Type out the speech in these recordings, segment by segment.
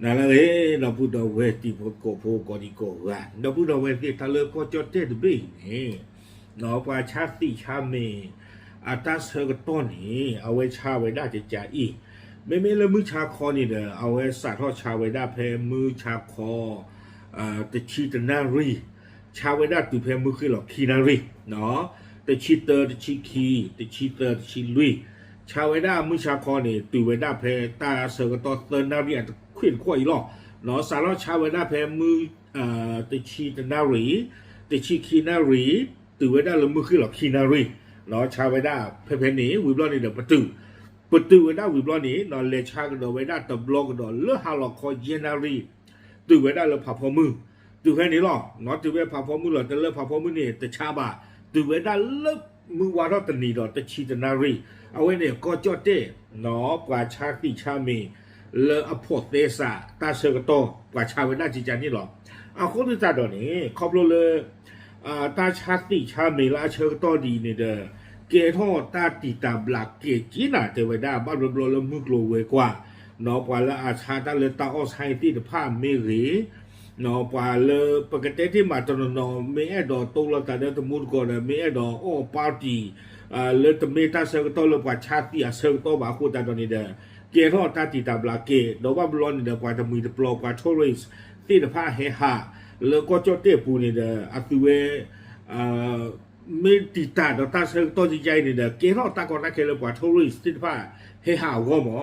นั่นแหละเราพูดเอาไว้ที่พวกโกโพกอดีโกว่าเราพูดเอาไว้ที่ทะเลก็จอดเด็ดบีนี่เนาะว่าชาติชาเมอาตาเสกต้นนี่เอาไว้ชาไว้ได้จะจ่าอีไม่เลยมือชาคอนี่เด้อเอาไว้สาทอชาไว้ได้เพมือชาคอแต่ชีตนารีชาไว้ได้ตุเพมือคือหรอกคีนารีเนาะแต่ชีเตอร์แต่ชีคีแต่ชีเตอร์ชีลุยชาไว้ได้มือชาคอนี่ตุไว้ได้เพตาเสกต้นเตอร์นารีขวินขั้วอีหรอเนาะสารชาไว้ได้เพมือแต่ชีตนารีแต่ชีคีนารีตุไว้ได้เลยมือคือหรอกคีนารีเนาะชาไว้ได้เพนี้วิบลอนี่เดี๋ยวประตูไว้ได้วิบลอนี่เนาะเลชากันเดี๋ยวไว้ได้ตบล็อกกันเดี๋ยวเลือหาหลอกคอยเจนารีตูไว้ได้เลยผ่าพอมือตูแค่นี้หรอเนาะตูไว้ผ่าพอมือหรอแต่เลือผ่าพอมือนี่แต่ชาบะตูไว้ได้เลือมือวาระตันนี่หรอแต่ชีตนารีเอาไว้เนี่ยก็จอดเต้เนาะกว่าชาติชามีเลอพอเตสาตาเซกโตกว่าชาไว้ได้จีจานี่หรอเอาคนที่จ่าดอกนี้ขอบเลยตาชาติชามีและเชกโตดีเนี่ยเด้อเกทอตาติตาบลักเกจีน่าเทวดาบ้านรบลมุกโลเวกว่าเนาะกว่าละอาชาตาเลตาออสไฮที่ผ้าเมรีเนาะกว่าเลยปกติที่มาตอนนอเมอดอตุลตาเดตมุดก่อนเมอดอโอปาร์ตี้เลยตเมตาเซกโตเลยกว่าชาติเซกโตบาคูตาตอนนี้เด้อเกทอตาติตาบลักเกดอกว่าบลอนเด้อกว่าจะมีตปลอกว่าโทริสที่ผ้าเฮฮาเลยก็จอดเตปูนี่เด้ออัตุเวไม่ติดตาดอกตาเซกโตจิใจนี่เด้อเกทอตาก่อนนักเคลกว่าโทริสที่ผ้าเฮฮาก็หมอ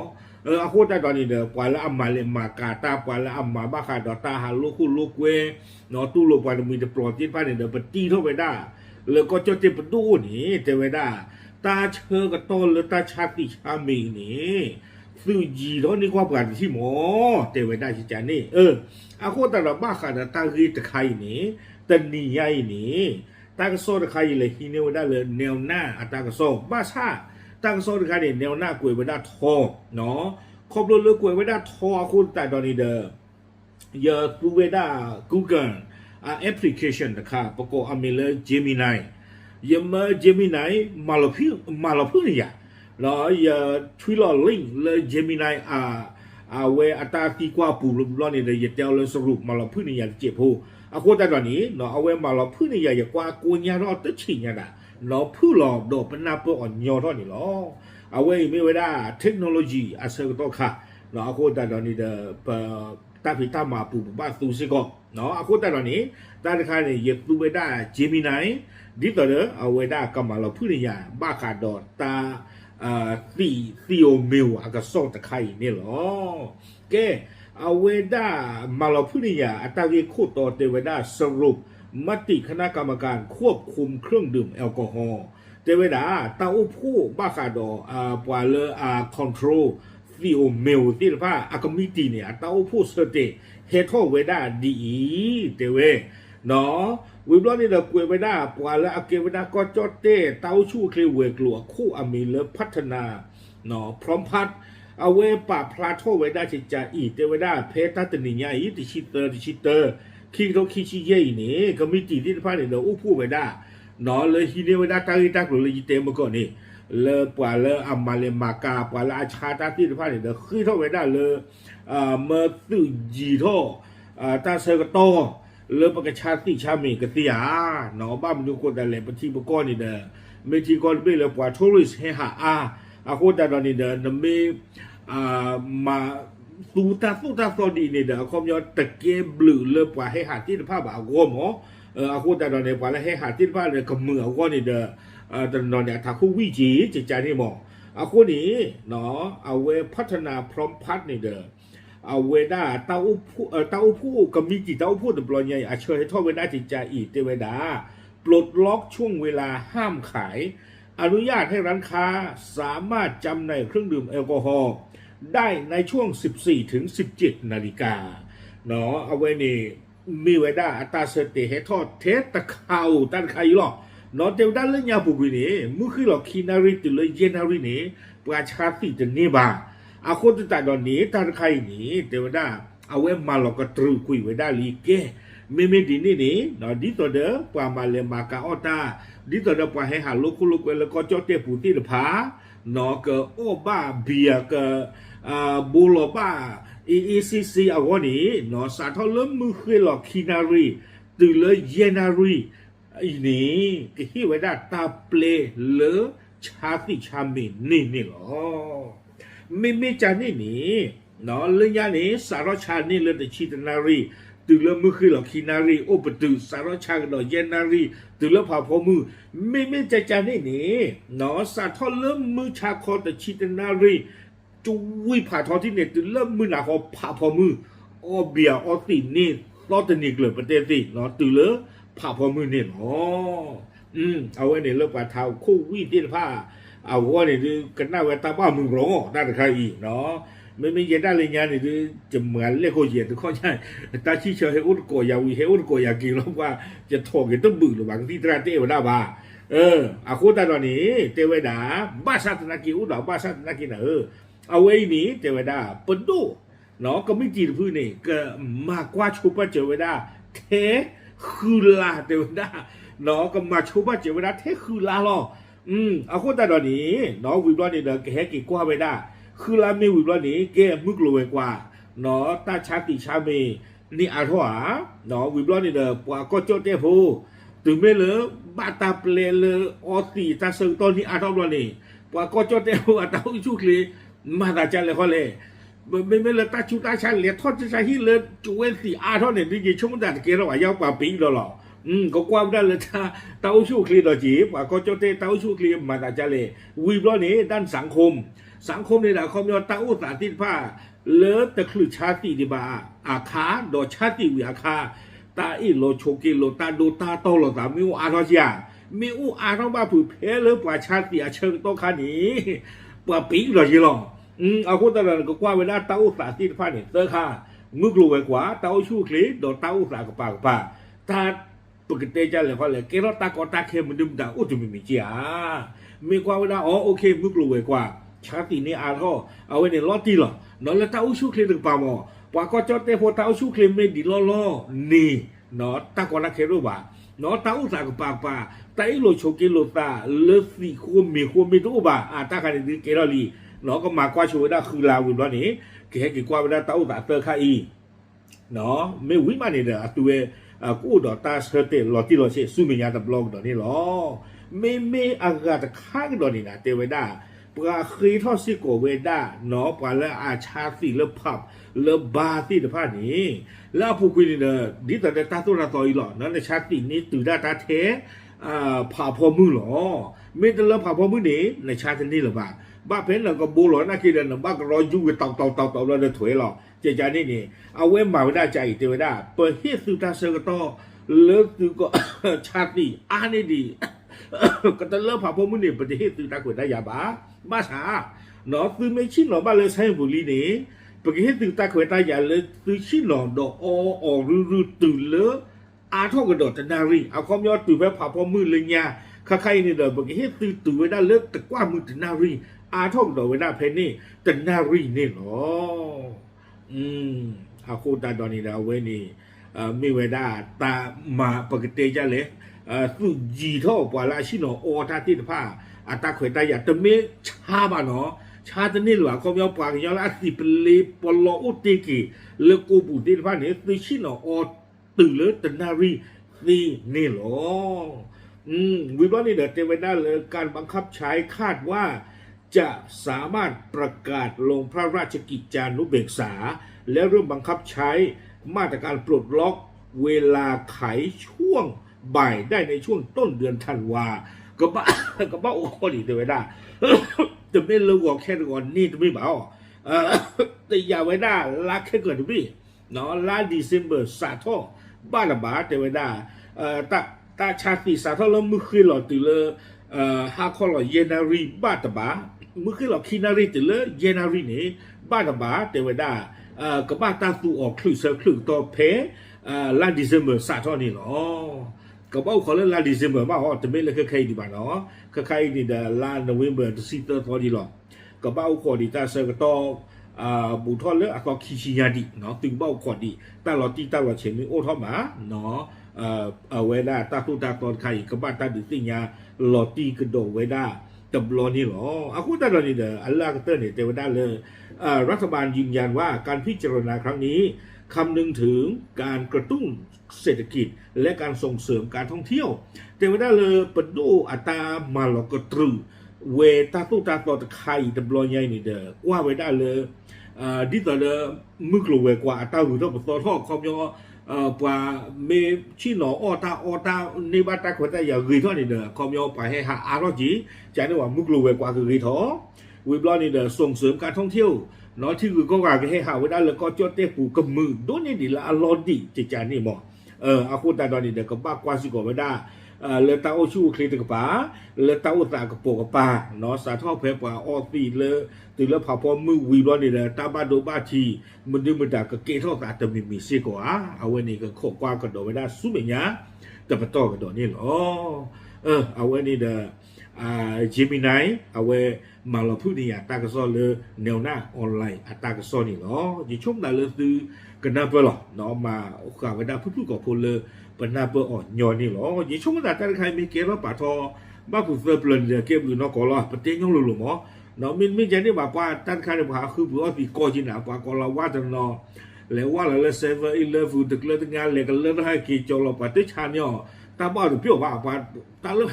อาคูตาตอนนี้เด้อกว่าละอัมมาเลมากาตากว่าละอัมมาบ้าขาดอตาฮาลูคุลูกเวเนาะตู้โลกว่ามีแต่ปลอดที่ผ้านี่เด้อปตีเท่าไปได้แล้วก็จอดเตปดูนี่เทวดาตาเชอกับต้นหรือตาชาติชามีนี่สื่อจีแล้วนี่ความกันที่หมอเทวดาชิจานี่อาคูตาละบ้าขาดตาคือตะไคร่นี่ตะนี่ใหญ่นี่ตากระโซตะไคร่เลยฮิเนวดาเลยแนวหน้าตากระโซบ้าชาตั้งโซนกันเนี่ยแนวหน้ากวยไว้ด้านทอเนาะครบเรื่องกวยไว้ด้านทอคุณแต่ตอนนี้เด้อยาตัวไว้ด้าน Google แอปพลิเคชันนะครับประกอบอเมริกา Gemini ยาม Gemini มาลาพูเนี่ยแล้วยาทวิลลิงเลย Gemini เวอัตราที่กว่าปูรุบล้อนี่เลยเจ้าเลยสรุปมาลาพูเนี่ยเจ็บหูคนแต่ตอนนี้เนาะเอาไว้มาลาพูเนี่ยอย่ากว่ากูเนี่ยรอดตึ๊ดชิงเนี่ยนะเราพูดหลอกโดดเป็นหน้าพวกอ่อนยอท่อนี่หรอเอาไว้ไม่ไว้ได้เทคโนโลยีอาศัยก็ต้องค่ะเราเอาคนแต่ตอนนี้เด้อตาพิตามาปูบ้านตูซิก็เนาะเอาคนแต่ตอนนี้ตาในค่ายเนี่ยยึดดูไว้ได้เจมินายดิต่อเด้อเอาไว้ได้ก็มาเราพูดในยาบ้าขาดดอดตาซีโอมิลอากาศตะไคร่เนี่ยหรอแกเอาไว้ได้มาเราพูดในยาอัตราเรียกโคตรต่อเตไว้ได้สรุปมติคณะกรรมการควบคุมเครื่องดื่มแอลกอฮอล์เจเวดาตาอุผู้บ้าขาดปวาเลคอนโทรลซีโอเมลที่ละผ้าอากามิตีเนี่ยตาอุผู้เสเตเฮทอเวดาดีเตเวเนาะวิบล้อนี่เรากวยเวดาปวาเลอาเกเวดาก็จอดเต้เต้าชู่เคลเวกลัวคู่อเมเลพัฒนาเนาะพร้อมพัดเอาเวปาพลาโทเวดาจิจาอีเตเวดาเพตัตนิญาอีติชิเตอร์คิงโตคิชิเย่นี่ก็มีตีที่ผ่านเนี่ยอุผู้ไปได้เนาะเลยฮิเนวดาตาริตากเลยยิเตมก่อนนี่เลยปว่าเลยอัมมาเลมากาปว่าเลยอาชาตาที่ผ่านเนี่ยคือเท่าไปได้เลยเมื่อตื่นจีโท่ตาเซกโตเลยประกาศชาติชามีกติยาเนาะบ้านมันดูคนแต่เลยปฏิบัติก่อนนี่เด้อเมื่อที่ก่อนไปเลยปว่าทัวริสเฮฮาคนแต่ตอนนี้เด้อนั่นไม่มาตูตาโซดีเนี่ยเดี๋ยวคอมยอตะเกียบลือเลยปว่าให้หาที่ผ้าบ่าวก้มอ๋อาคูแต่ตอนนี้ปว่าแล้วให้หาที่ผ้าเลยกับมือเอาก้อนนี่เด้อตอนนี้ถ้าคู่วิจิจิตใจนี่มองคูนี้เนาะเอาไว้พัฒนาพร้อมพัฒนี่เด้อเอาไว้ได้เต้าผู้กับมีจิตเต้าผู้ตบลอยใหญ่อาเชยให้ทอดไว้ได้จิตใจอีกเตไว้ได้ปลดล็อกช่วงเวลาห้ามขายอนุญาตให้ร้านค้าสามารถจำหน่ายเครื่องดื่มแอลกอฮอล์ได้ในช่วง 14 ถึง 17 นาฬิกาเนาะเอาไว้นี่มีไว้ได้อัตราสเตให้ทอดเทสตะเขาตันใครหรอกเนาะเดี๋ยวด้านเรื่องยาปุบินี่มือคือหรอกคีนาริตุเลยเยนารินี่ประชาติจะนี่บ้าอาคนจะตัดตอนนี้ตันใครนี่เดี๋ยวได้เอาไว้มาหลอกกระตรึคุยไว้ได้ลีเก้ไม่ดีนี่เนาะดีตัวเด้อปามาเลมากาออตา ดิตอนนั้นไปให้หาลูกคุณลูกเวลาก็จอดเตะปูตีผาเนาะก็โอ้บ้าเบียก็บูโรบ้าEECC เอาวันนี้เนาะสาทอเริ่มมือเคยหลอกคินารีตื่นเลยเยนารีอีนี่ก็ที่ไว้ได้ตาเปลเลอชาติชามินี่หรอไม่จานี่เนาะเรื่องยานี้สารชานี่เลยแต่ชิตนารีตื่นเลยมือเคยหลอกคินารีโอปตุสารชาก็ดอกเยนารีตื่นเลยผ่าพอมือไม่จานี่เนาะสาทอเริ่มมือชาคอแต่ชิตนารีจูวิผ่าทอที่เนี่ยตื่นเริ่มมือหนาพอผ่าพอมืออเบียอตินี่รอดนิกเลยประเทศสิเนาะตื่นเลยผ่าพอมือเนี่ยอ๋อเอาไว้เนี่ยเลิกว่าเท้าคู่วิที่ผ้าเอาว่าเนี่ยกันหน้าเวตาบ้ามึงร้องได้แต่ใครอีกเนาะไม่เย็นได้เลยงานเนี่ยจะเหมือนเรียกเขาเย็นทุกข้อใช่ตาชี้เชยให้อุดโกยาวีให้อุดโกยากินแล้วว่าจะถกกันต้องบึ้งหรือบางที่ตราเตวได้บ้าอาคูตาตอนนี้เตวดาบ้าสัตนักกิอุดบ้าสัตนักกินเอาไว้นี้เทวดาปนดูเนาะก็ไม่จีนพื้นนี่ก็มากกว่าชุบเทวดาเทคือลาเทวดาเนาะก็มาชุบเทวดาเทคือลาหรอเอาคนแต่ตอนนี้เนาะวิบล้อนี่เด้อแค่กี่กว่าไปได้คือลาไม่วิบล้อนี่แกมึกรวยกว่าเนาะตาชาติชาเมนี่อาทัวเนาะวิบล้อนี่เด้อปว่าก็โจเตโพถึงไม่เลยบาตาเปลเลยออตีตาเซิงตอนนี้อาทัวนี่ปว่าก็โจเตโพอาตาอุชุกลีมาตาจันเลยเขาเลยไม่เลยตาชูตาชันเลยทอดจะใช้ที่เลยจูเอสีอาทอดเนี่ยที่จะช่วงแต่เกี่ยวกับยาวกว่าปีแล้วหรอก็ความได้เลยตาชูคลีดอจีบว่าก็จะเตะตาชูคลีมาตาจันเลยวิบล้อนี้ด้านสังคมในด้านคอมยอตาอุตสาติผ้าเลิศตะคลือชาติดีบาอาคาดอชาติวิอาคาตาอิโลโชกิโลตาโดตาโตโลตามิวอาทอจีมิวอาทอบ้าผือเพลเลยกว่าชาติอาเชิงโตขานี้กว่าปีดอจีหรอเอาคนตลาดก็กว่าเวลาเต้าสาธิตผ้าเนี่ยเตอร์ค่ะมึกรวยกว่าเต้าชูคลีโดนเต้าสากปากป่าถ้าปกติจะเลยเขาเลยเกล้าตากอตาเข้มมันดึงด่าอุตุมีจ้ามีกว่าเวลาอ๋อโอเคมึกรวยกว่าชาตินี้อาร์ก็เอาไว้ในล้อตีหรอนั่นแหละเต้าชูคลีถึงป่ามอว่าก็จอดเตะพอเต้าชูคลีไม่ดีล้อนี่เนาะตากอตาเข้มรู้ป่ะเนาะเต้าสากปากป่าแต่อีโลโชกิโลตาเลือดสีควมมีตัวป่ะตาการดึงเกล้าลีเนาะก็มากว่าช่วยได้คือลาวิบล้อนี้แค่กี่กว่าเวลาเต้าตาเตอร์ข้าอีเนาะไม่วิ่งมาเนี่ยตัวกูดอตาเสเตลอที่เราเชื่อสู้มีงานตับลองตอนนี้หรอไม่อากาศข้างตอนนี้นะเตเวด้าปลาเคยทอดซิโกเวด้าเนาะปลาแล้วอาชาสีแล้วผับแล้วบาร์ที่เดือดผ้านี้แล้วผู้คุยเนี่ยดิแต่ตาตัวละต่อยหรอนั่นในชาตินี้ตื่นได้ตาเทผ่าพอมือหรอไม่แต่แล้วผ่าพอมือนี้ในชาตินี้หรือเปล่าบ้าเพนเราก็บูหลอนักกีฬาหนุ่มบ้าก็รอยุ่งกับตอกเราเลยถอยหรอเจจานี่เอาไว้มาไม่ได้ใจเทวดาเปิดเฮียสุตาเซกโตเลิกตัวก็ชาติอันนี้ดีก็จะเลิกผ่าพอมือนี่ประเทศสุตาขวดได้ยาบ้าช้าเนาะคือไม่ชินหรอบ้าเลยใช้บุรีนี่ประเทศสุตาขวดได้ยาเลยคือชินหรอดอกอรื้อตื่นเลิกอาท่อกระโดดจะนารีเอาความยอดตื่นไปผ่าพอมือเลยเนี่ยข้าใครนี่เด้อประเทศตื่นไว้ได้เลิกแต่กว่ามือจะนารีอาท่องดอกไว้ได้เพนนี่แต่นารีนี่หรออาคูตาดอนี่แล้วเว้นี่มีเวลาตามาปกติจะเลยสุจีท่อปวาลาชิโนโอตาติดผ้าอาตาขวยตาอยากจะไม่ชาบ้านเนาะชาตนี่หรอเขาไม่เอาปากยาวละสิเป็นลีปลออุติกิเลกูปุติดผ้าเนี่ยคือชิโนโอตื่นเลยแต่นารีนี่หรอวิบวัฒน์นี่เด็ดเทวดาเลยการบังคับใช้คาดว่าจะสามารถประกาศลงพระราชกิจจานุเบกษาและเริ่มบังคับใช้มาตรการปลดล็อกเวลาไขช่วงบ่ายได้ในช่วงต้นเดือนธันวาก็บ้าโอ้โหดีเวดาจะไม่เลิกออกแค่ก่อนนี่จะไม่เบาแต่อย่าไว้ได้ลักแค่เกิดพี่เนาะลาดิเซมเบอร์สาทอบ้านละบาเทวดาตาชาติสาทอแล้วมือคืนหล่อตื่นเลยฮาคอลเยนารีบ้าตบาเมื่อคืนเราคินารีตื่นเลยเยนารีนี่บ้าตบาเทวดาก็บ้าตาตูออกคลื่นเสือคลื่นต่อเพลาดิเซมเบอร์สาทอนี่หรอก็บ้าเขาเล่นลาดิเซมเบอร์บ้าอ๋อจะไม่เล่นใครดีบ้าเนาะใครนี่เดลาโนเวมเบอร์ซีเตอร์ทอดีหรอก็บ้าขอดีตาเสือก็ต้องบุทอเลือกก็คิชิยาดีเนาะตึงบ้าขอดีตาหลอดตีตาหลอดเฉียงมีโอทอมาเนาะ เวลาตาตุตาตอนใครก็บ้านตาดิสิญาหลอตีกระโดดเวลาตบลอนี่หรออากูตาตอนนี้เด้ออัลลาฮ์ก็เตือนเนี่ยเทวดาเลยรัฐบาลยืนยันว่าการพิจารณาครั้งนี้คำนึงถึงการกระตุ้นเศรษฐกิจและการส่งเสริมการท่องเที่ยวเทวดาเลยปดูอัตามาหลอกกระตรึเวตาตุตาตอนใครตบลอใหญ่นี่เด้อว่าเวลาเลยดิตาเลยมึกลัวเวกว่าอัตาหูทั้งหมดตอนทอดคอมยอป่าเมชิโนอตาในบ้านตาคนตาอย่ารีท่อนี่เด้อคอมยอไปให้หาอารอจีใจนึกว่ามุกลูเวกว่าคือรีท่อวิบลอนี่เด้อส่งเสริมการท่องเที่ยวเนาะที่คือก็ว่าให้หาไว้ได้แล้วก็จดเตปูกับมือโดนนี่ดิละอารอดีจิจานี่หมออาคุณตาตอนนี้เด้อก็บ้ากว่าสิก็ไม่ได้เลตาโอชูคลีตกป่าเลตาโอตากระโปกป่าเนาะสาท่อเพปว่าออตีเลตีแล้วพอพอมือวิบลอนี่เด้อตาบ้าโดบ้าทีมันดื้อมันด่าก็เกท่อตาแต่มีสิกว่าเอาไว้นี่ก็ขกว่ากันโดไม่ได้สู้ไม่ยะแต่มาต่อกันโดนี่หรอเอาไว้นี่เด้อเจมินายเอาไว้มาเราพูดนี่ตากระซ้อเลยแนวหน้าออนไลน์ตากระซ้อนี่หรอยิ่งช่วงนั้นเลยคือกันน่าเปล่าเนาะมาข่าวไว้ได้พูดกับคนเลยเป็นน่าเปล่าอ่อนยอนี่หรอยิ่งช่วงนั้นแต่ใครมีเกล้าป่าทอบ้าผู้เสือเปลี่ยนเรือเก็บอยู่นอกกอล์ฟประเทศยังหลุดหมอเนาะมินใจนี่แบบว่าท่านใครเนี่ยว่าคือผู้ที่ก่อจีน่ะว่าก็เราว่าจะเนาะแล้วว่าเราเซฟอีเลฟูตึกเลือดงานเลยกันเลือดให้กี่จอเราปฏิชาเนี่ยตาบ้าหรือเปล่าว่าตาเลือ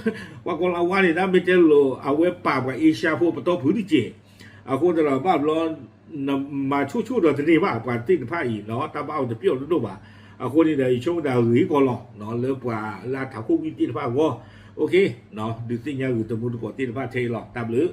ว่าก็เราว่าเนี่ยนะไม่เจอโลเอาไว้ปากว่าเอเชียพวกประตูพื้นที่เจเอาคนแต่เราบ้าร้อนมาชู่เราจะนี่ว่าปาติ้งผ้าอีเนาะตาบ้าจะเปรี้ยวรู้ว่าเอาคนนี้เดี๋ยวช่วงดาวหรือก็หลอกเนาะเลือกว่าลาถาคู่วิจิตรผ้าก็โอเคเนาะดูสิ่งอย่างอื่นตัวมุดกว่าติ้งผ้าเทหลอกตามหรือ